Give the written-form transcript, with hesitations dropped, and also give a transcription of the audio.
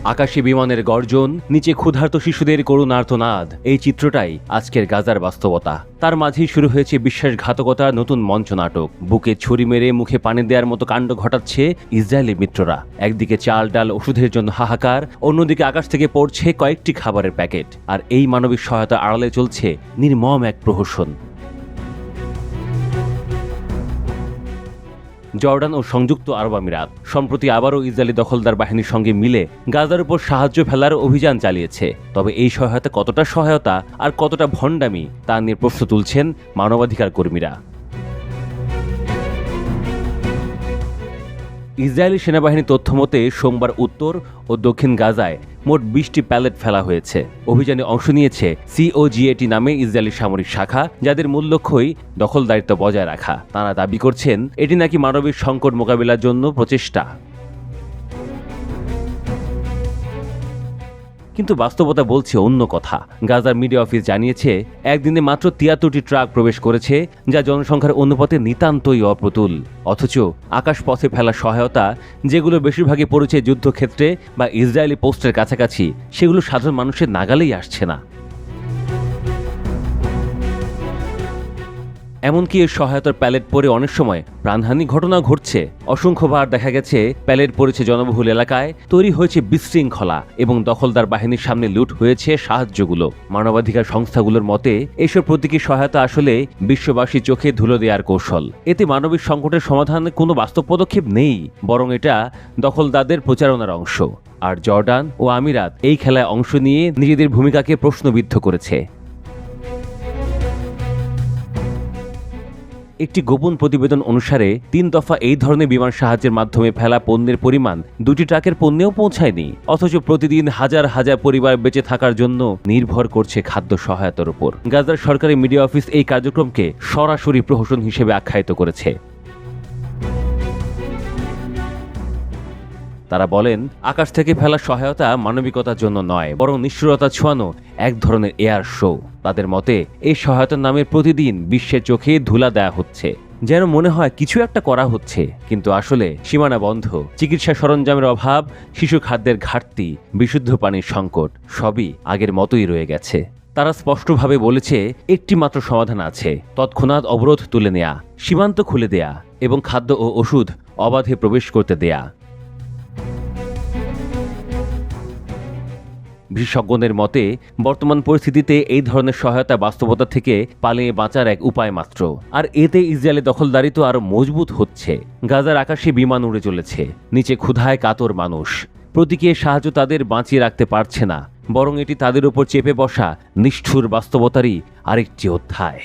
আকাশে বিমানের গর্জন, নিচে ক্ষুধার্ত শিশুদের করুণ আর্তনাদ, এই চিত্রটাই আজকের গাজার বাস্তবতা। তার মাঝেই শুরু হয়েছে বিশ্বাসঘাতকতার নতুন মঞ্চনাটক। বুকে ছুরি মেরে মুখে পানি দেওয়ার মতো কাণ্ড ঘটাচ্ছে ইসরায়েলি মিত্ররা। একদিকে চাল ডাল ওষুধের জন্য হাহাকার, অন্যদিকে আকাশ থেকে পড়ছে কয়েকটি খাবারের প্যাকেট। আর এই মানবিক সহায়তা আড়ালে চলছে নির্মম এক প্রহসন। জর্ডান ও সংযুক্ত আরব আমিরাত সম্প্রতি আবারও ইসরায়েলি দখলদার বাহিনীর সঙ্গে মিলে গাজার উপর সাহায্য ফেলার অভিযান চালিয়েছে। তবে এই সহায়তা কতটা সহায়তা আর কতটা ভণ্ডামি তা নিয়ে প্রশ্ন তুলছেন মানবাধিকার কর্মীরা। ইসরায়েলি সেনাবাহিনীর তথ্য মতে সোমবার উত্তর ও দক্ষিণ গাজায় মোট 20টি প্যালেট ফেলা হয়েছে। অভিযানে অংশ নিয়েছে COGAT নামে ইসরায়েলি সামরিক শাখা, যাদের মূল লক্ষ্যই দখলদারিত্ব বজায় রাখা। তারা দাবি করছেন এটি নাকি মানবিক সংকট মোকাবিলার জন্য প্রচেষ্টা। কিন্তু বাস্তবতা বলছে অন্য কথা। গাজার মিডিয়া অফিস জানিয়েছে একদিনে মাত্র 73টি ট্রাক প্রবেশ করেছে, যা জনসংখ্যার অনুপাতে নিতান্তই অপ্রতুল। অথচ আকাশপথে ফেলা সহায়তা, যেগুলো বেশিরভাগই পড়েছে যুদ্ধক্ষেত্রে বা ইসরায়েলি পোস্টের কাছাকাছি, সেগুলো সাধারণ মানুষের নাগালেই আসছে না। এমনকি এর সহায়তার প্যালেট পরে অনেক সময় প্রাণহানি ঘটনা ঘটছে। অসংখ্যবার দেখা গেছে প্যালেট পড়েছে জনবহুল এলাকায়, তৈরি হয়েছে বিশৃঙ্খলা এবং দখলদার বাহিনীর সামনে লুট হয়েছে সাহায্যগুলো। মানবাধিকার সংস্থাগুলোর মতে এসব প্রতীকী সহায়তা আসলে বিশ্ববাসীর চোখে ধুলো দেওয়ার কৌশল। এতে মানবিক সংকটের সমাধানে কোনো বাস্তব পদক্ষেপ নেই, বরং এটা দখলদারদের প্রচারণার অংশ। আর জর্ডান ও আমিরাত এই খেলায় অংশ নিয়ে নিজেদের ভূমিকাকে প্রশ্নবিদ্ধ করেছে। একটি গোপন প্রতিবেদন অনুসারে 3 দফা এই ধরনের বিমান সাহায্যের মাধ্যমে ফেলা পণ্যের পরিমাণ 2টি ট্রাকের পণ্যেও পৌঁছায়নি। অথচ প্রতিদিন হাজার হাজার পরিবার বেঁচে থাকার জন্য নির্ভর করছে খাদ্য সহায়তার উপর। গাজার সরকারি মিডিয়া অফিস এই কার্যক্রমকে সরাসরি প্রহসন হিসেবে আখ্যায়িত করেছে। তারা বলেন আকাশ থেকে ফেলা সহায়তা মানবিকতার জন্য নয়, বরং নিষ্ঠুরতা ছোঁয়ানো এক ধরনের এয়ার শো। তাদের মতে এই সহায়তার নামে প্রতিদিন বিশ্বের চোখে ধুলা দেয়া হচ্ছে, যেন মনে হয় কিছু একটা করা হচ্ছে, কিন্তু আসলে সীমানা বন্ধ, চিকিৎসা সরঞ্জামের অভাব, শিশু খাদ্যের ঘাটতি, বিশুদ্ধ পানির সংকট সবই আগের মতোই রয়ে গেছে। তারা স্পষ্টভাবে বলেছে একটি মাত্র সমাধান আছে, তৎক্ষণাৎ অবরোধ তুলে নেয়া, সীমান্ত খুলে দেয়া এবং খাদ্য ও ওষুধ অবাধে প্রবেশ করতে দেয়া। বিশেষজ্ঞদের মতে বর্তমান পরিস্থিতিতে এই ধরনের সহায়তা বাস্তবতা থেকে পালিয়ে বাঁচার এক উপায় মাত্র। আর এতে ইসরায়েলি দখলদারি তো আরো মজবুত হচ্ছে। গাজার আকাশে বিমান উড়ে চলেছে, নিচে ক্ষুধায় কাতর মানুষ। প্রতীকী সাহায্য তাদের বাঁচিয়ে রাখতে পারছে না, বরং এটি তাদের উপর চেপে বসা নিষ্ঠুর বাস্তবতারই আরেকটি অধ্যায়।